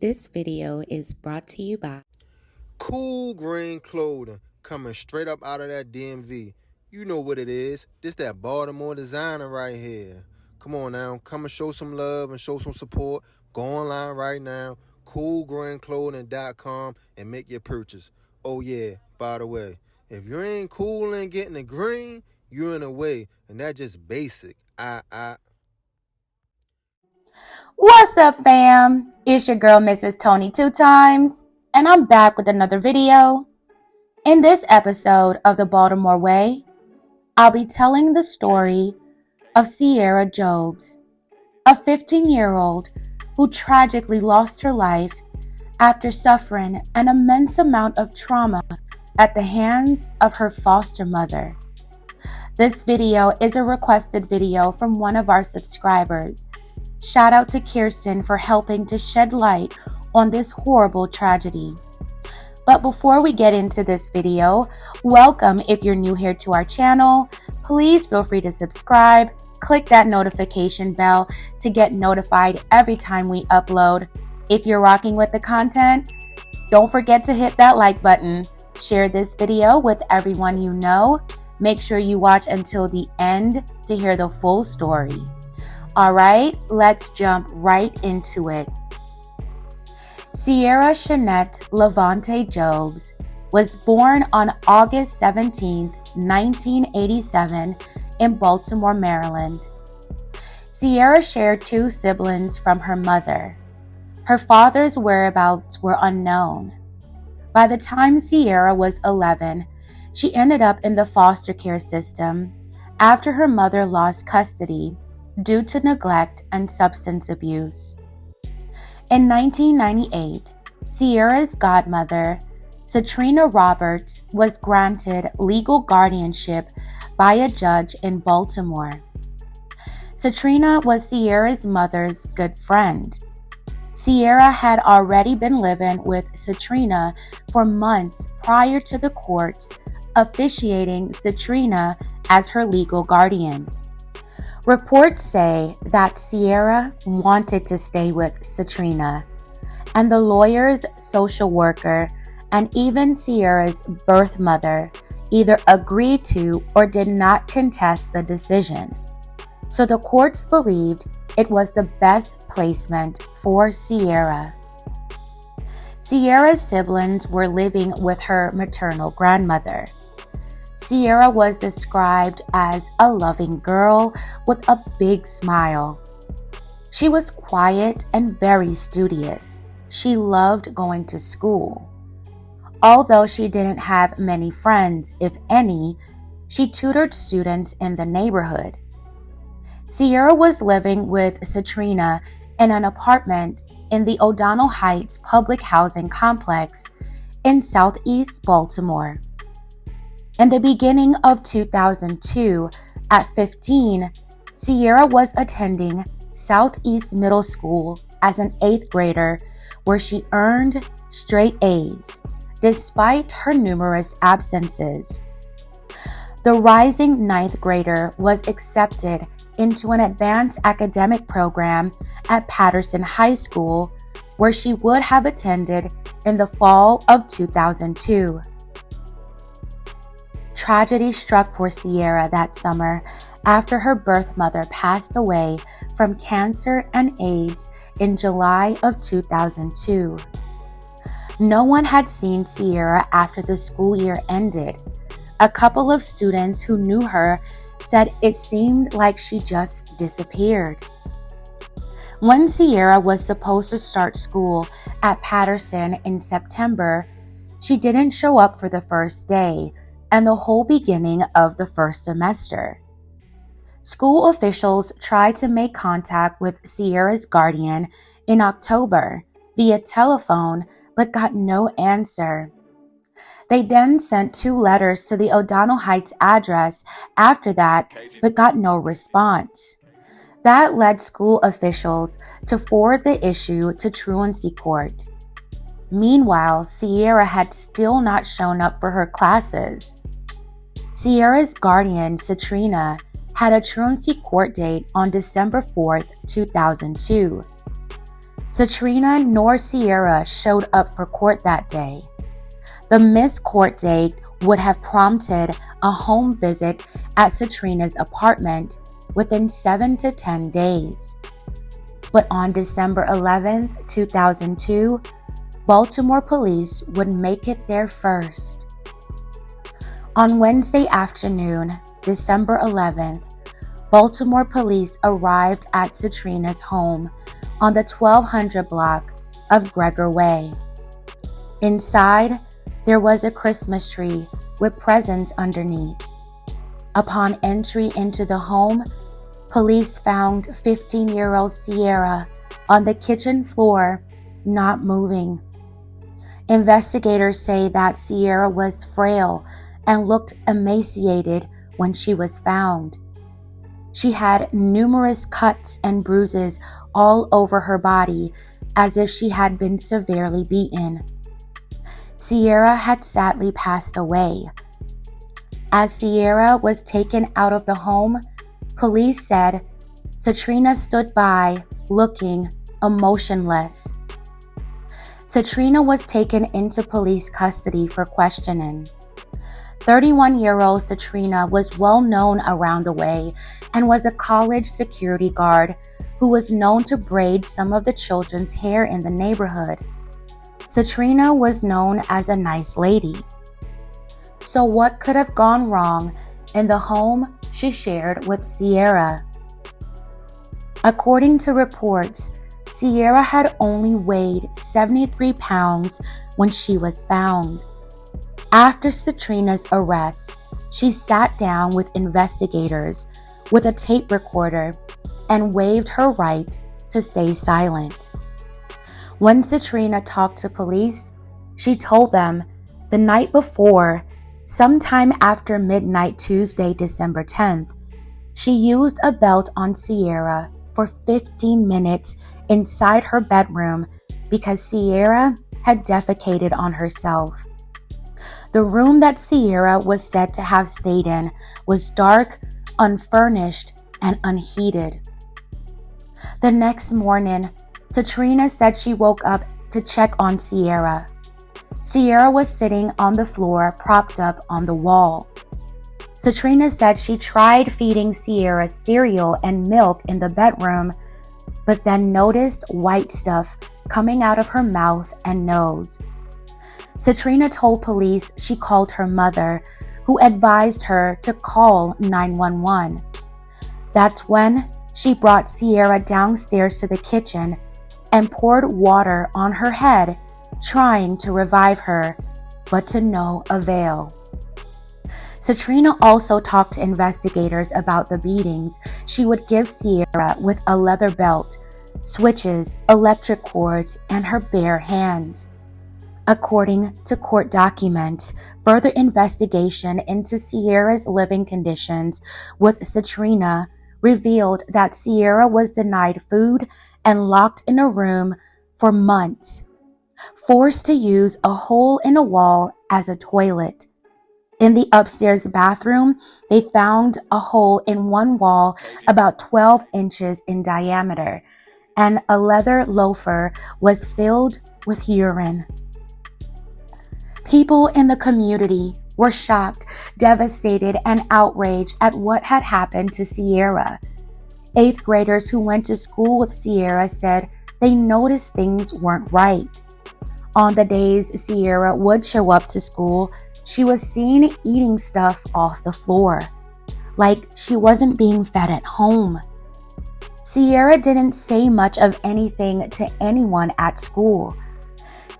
This video is brought to you by Cool green clothing coming straight up out of that DMV. You know what it is. This that Baltimore designer right here. Come on now, come and show some love and show some support. Go online right now, coolgreenclothing.com, and make your purchase. Oh yeah, by the way, if you ain't cool and getting the green, you're in the way, and that's just basic. What's up, fam? It's your girl, Mrs. Tony 2 times, and I'm back with another video. In this episode of the Baltimore Way, I'll be telling the story of Ciara Jobs, a 15-year-old who tragically lost her life after suffering an immense amount of trauma at the hands of her foster mother. This video is a requested video from one of our subscribers. Shout out to Kirsten for helping to shed light on this horrible tragedy. But before we get into this video, welcome if you're new here to our channel. Please feel free to subscribe, click that notification bell to get notified every time we upload. If you're rocking with the content, don't forget to hit that like button. Share this video with everyone you know. Make sure you watch until the end to hear the full story. Alright, let's jump right into it. Ciara Shanette Levante Jobs was born on August 17, 1987 in Baltimore, Maryland. Ciara shared 2 siblings from her mother. Her father's whereabouts were unknown. By the time Ciara was 11, she ended up in the foster care system after her mother lost custody due to neglect and substance abuse. In 1998, Ciara's godmother, Ciara Roberts, was granted legal guardianship by a judge in Baltimore. Ciara was Ciara's mother's good friend. Ciara had already been living with Ciara for months prior to the courts officiating Ciara as her legal guardian. Reports say that Ciara wanted to stay with Ciara, and the lawyers, social worker, and even Ciara's birth mother either agreed to or did not contest the decision. So the courts believed it was the best placement for Ciara. Ciara's siblings were living with her maternal grandmother. Ciara was described as a loving girl with a big smile. She was quiet and very studious. She loved going to school. Although she didn't have many friends, if any, she tutored students in the neighborhood. Ciara was living with Ciara in an apartment in the O'Donnell Heights public housing complex in Southeast Baltimore. In the beginning of 2002, at 15, Ciara was attending Southeast Middle School as an 8th grader, where she earned straight A's, despite her numerous absences. The rising 9th grader was accepted into an advanced academic program at Patterson High School, where she would have attended in the fall of 2002. Tragedy struck for Ciara that summer after her birth mother passed away from cancer and AIDS in July of 2002. No one had seen Ciara after the school year ended. A couple of students who knew her said it seemed like she just disappeared. When Ciara was supposed to start school at Patterson in September, she didn't show up for the first day and the whole beginning of the first semester. School officials tried to make contact with Ciara's guardian in October via telephone but got no answer. They then sent 2 letters to the O'Donnell Heights address after that but got no response. That led school officials to forward the issue to truancy court. Meanwhile, Ciara had still not shown up for her classes. Ciara's guardian, Ciara, had a truancy court date on December 4th, 2002. Ciara nor Ciara showed up for court that day. The missed court date would have prompted a home visit at Ciara's apartment within 7 to 10 days. But on December 11, 2002, Baltimore police would make it there first. On Wednesday afternoon, December 11th, Baltimore police arrived at Ciara's home on the 1200 block of Baltimore Way. Inside, there was a Christmas tree with presents underneath. Upon entry into the home, police found 15-year-old Ciara on the kitchen floor, not moving. Investigators say that Ciara was frail and looked emaciated when she was found. She had numerous cuts and bruises all over her body, as if she had been severely beaten. Ciara had sadly passed away. As Ciara was taken out of the home, police said Ciara stood by, looking emotionless. Ciara was taken into police custody for questioning. 31-year-old Ciara was well known around the way and was a college security guard who was known to braid some of the children's hair in the neighborhood. Ciara was known as a nice lady. So what could have gone wrong in the home she shared with Ciara? According to reports, Ciara had only weighed 73 pounds when she was found. After Ciara's arrest, she sat down with investigators with a tape recorder and waived her right to stay silent. When Ciara talked to police, she told them the night before, sometime after midnight Tuesday, December 10th, she used a belt on Ciara for 15 minutes inside her bedroom because Ciara had defecated on herself. The room that Ciara was said to have stayed in was dark, unfurnished, and unheated. The next morning, Ciara said she woke up to check on Ciara. Ciara was sitting on the floor, propped up on the wall. Ciara said she tried feeding Ciara cereal and milk in the bedroom, but then noticed white stuff coming out of her mouth and nose. Ciara told police she called her mother, who advised her to call 911. That's when she brought Ciara downstairs to the kitchen and poured water on her head, trying to revive her, but to no avail. Ciara also talked to investigators about the beatings she would give Ciara with a leather belt, switches, electric cords, and her bare hands. According to court documents, further investigation into Ciara's living conditions with Ciara revealed that Ciara was denied food and locked in a room for months, forced to use a hole in a wall as a toilet. In the upstairs bathroom, they found a hole in one wall about 12 inches in diameter, and a leather loafer was filled with urine. People in the community were shocked, devastated, and outraged at what had happened to Ciara. 8th graders who went to school with Ciara said they noticed things weren't right. On the days Ciara would show up to school, she was seen eating stuff off the floor, like she wasn't being fed at home. Ciara didn't say much of anything to anyone at school.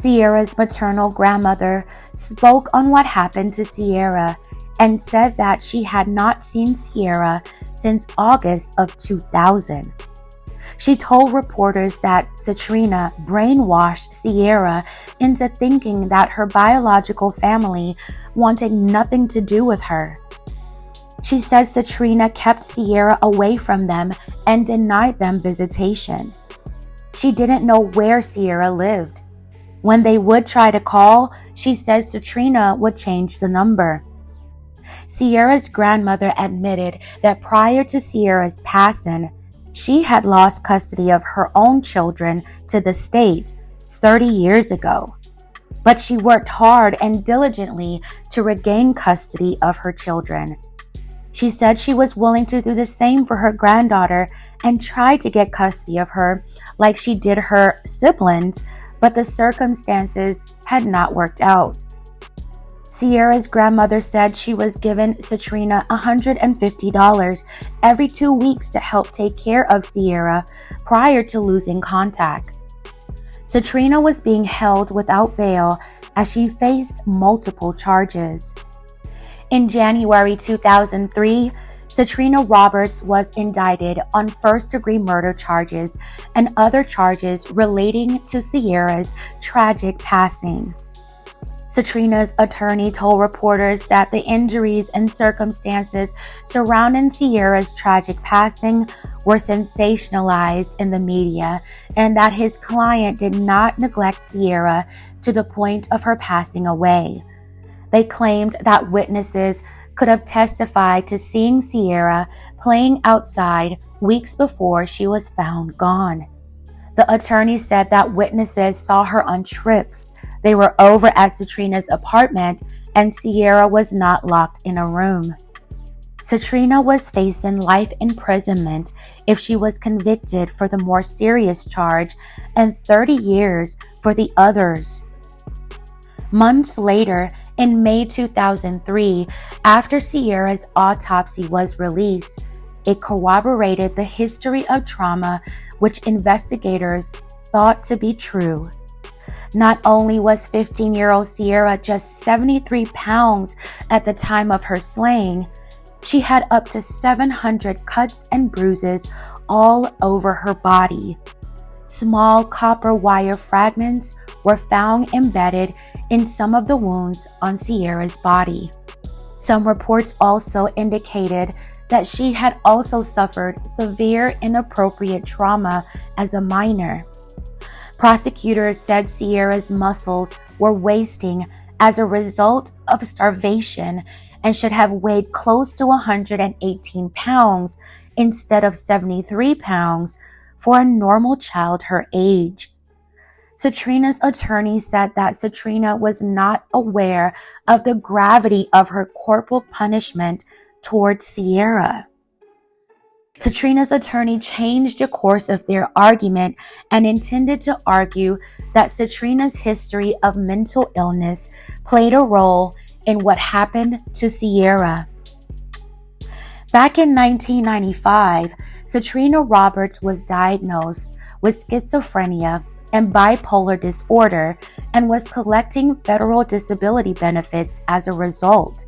Ciara's maternal grandmother spoke on what happened to Ciara and said that she had not seen Ciara since August of 2000. She told reporters that Ciara brainwashed Ciara into thinking that her biological family wanted nothing to do with her. She said Ciara kept Ciara away from them and denied them visitation. She didn't know where Ciara lived. When they would try to call, she says Ciara would change the number. Ciara's grandmother admitted that prior to Ciara's passing, She had lost custody of her own children to the state 30 years ago, but she worked hard and diligently to regain custody of her children. She said she was willing to do the same for her granddaughter and try to get custody of her like she did her siblings, but the circumstances had not worked out. Ciara's grandmother said she was given Citrina $150 every 2 weeks to help take care of Ciara prior to losing contact. Citrina was being held without bail as she faced multiple charges. In January 2003, Citrina Roberts was indicted on first-degree murder charges and other charges relating to Ciara's tragic passing. Citrina's attorney told reporters that the injuries and circumstances surrounding Ciara's tragic passing were sensationalized in the media and that his client did not neglect Ciara to the point of her passing away. They claimed that witnesses could have testified to seeing Ciara playing outside weeks before she was found gone. The attorney said that witnesses saw her on trips. They were over at Citrina's apartment and Ciara was not locked in a room. Citrina was facing life imprisonment if she was convicted for the more serious charge and 30 years for the others. Months later, in May 2003, after Ciara's autopsy was released, it corroborated the history of trauma which investigators thought to be true. Not only was 15-year-old Ciara just 73 pounds at the time of her slaying, she had up to 700 cuts and bruises all over her body. Small copper wire fragments were found embedded in some of the wounds on Ciara's body. Some reports also indicated that she had also suffered severe inappropriate trauma as a minor. Prosecutors said Ciara's muscles were wasting as a result of starvation and should have weighed close to 118 pounds instead of 73 pounds for a normal child her age. Citrina's attorney said that Citrina was not aware of the gravity of her corporal punishment towards Ciara. Citrina's attorney changed the course of their argument and intended to argue that Citrina's history of mental illness played a role in what happened to Ciara. Back in 1995, Citrina Roberts was diagnosed with schizophrenia and bipolar disorder and was collecting federal disability benefits as a result.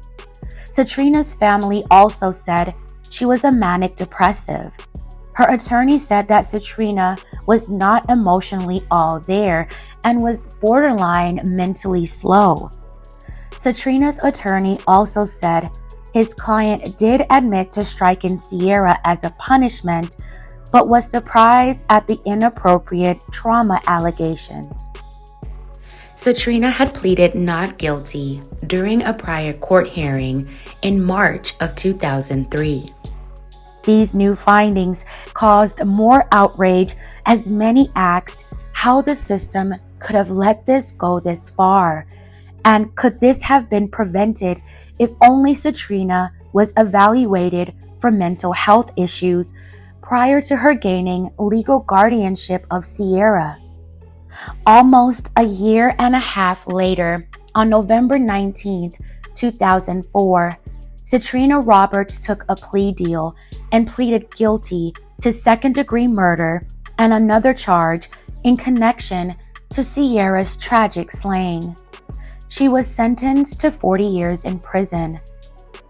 Citrina's family also said she was a manic depressive. Her attorney said that Citrina was not emotionally all there and was borderline mentally slow. Citrina's attorney also said his client did admit to striking Ciara as a punishment, but was surprised at the inappropriate trauma allegations. Citrina had pleaded not guilty during a prior court hearing in March of 2003. These new findings caused more outrage as many asked how the system could have let this go this far, and could this have been prevented if only Citrina was evaluated for mental health issues prior to her gaining legal guardianship of Ciara. Almost a year and a half later, on November 19, 2004, Citrina Roberts took a plea deal and pleaded guilty to second-degree murder and another charge in connection to Ciara's tragic slaying. She was sentenced to 40 years in prison.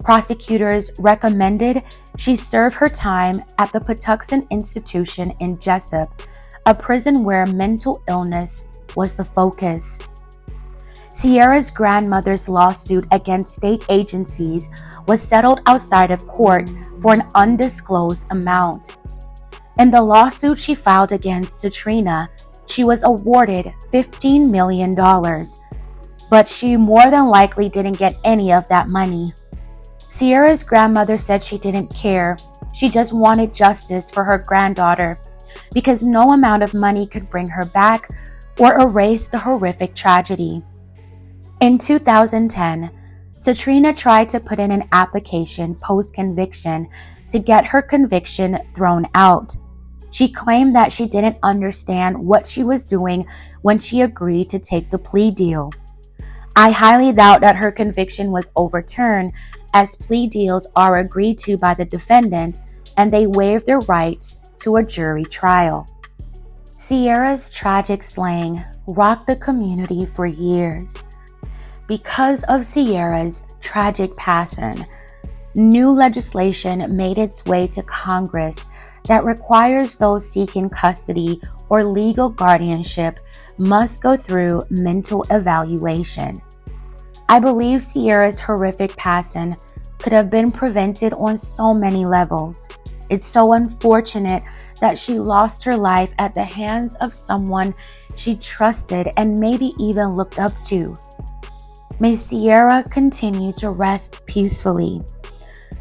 Prosecutors recommended she serve her time at the Patuxent Institution in Jessup, a prison where mental illness was the focus. Ciara's grandmother's lawsuit against state agencies was settled outside of court for an undisclosed amount. In the lawsuit she filed against Citrina, she was awarded $15 million, but she more than likely didn't get any of that money. Ciara's grandmother said she didn't care She just wanted justice for her granddaughter because no amount of money could bring her back or erase the horrific tragedy. In 2010, Ciara tried to put in an application post-conviction to get her conviction thrown out. She claimed that she didn't understand what she was doing when she agreed to take the plea deal. I highly doubt that her conviction was overturned, as plea deals are agreed to by the defendant and they waive their rights to a jury trial. Ciara's tragic slaying rocked the community for years. Because of Ciara's tragic passing, new legislation made its way to Congress that requires those seeking custody or legal guardianship must go through mental evaluation. I believe Ciara's horrific passing could have been prevented on so many levels. It's so unfortunate that she lost her life at the hands of someone she trusted and maybe even looked up to. May Ciara continue to rest peacefully.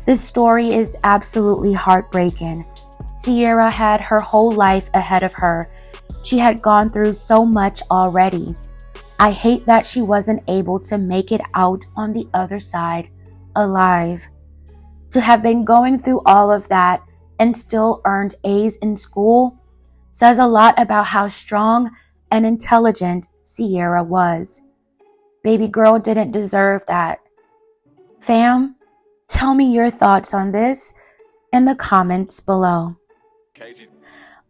This story is absolutely heartbreaking. Ciara had her whole life ahead of her. She had gone through so much already. I hate that she wasn't able to make it out on the other side alive. To have been going through all of that and still earned A's in school says a lot about how strong and intelligent Ciara was. Baby girl didn't deserve that. Fam, tell me your thoughts on this in the comments below.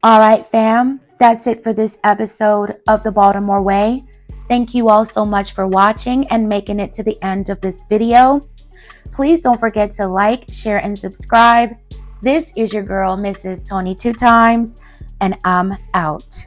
All right, fam, that's it for this episode of the Baltimore Way. Thank you all so much for watching and making it to the end of this video. Please don't forget to like, share, and subscribe. This is your girl, Mrs. Tony 2 Times, and I'm out.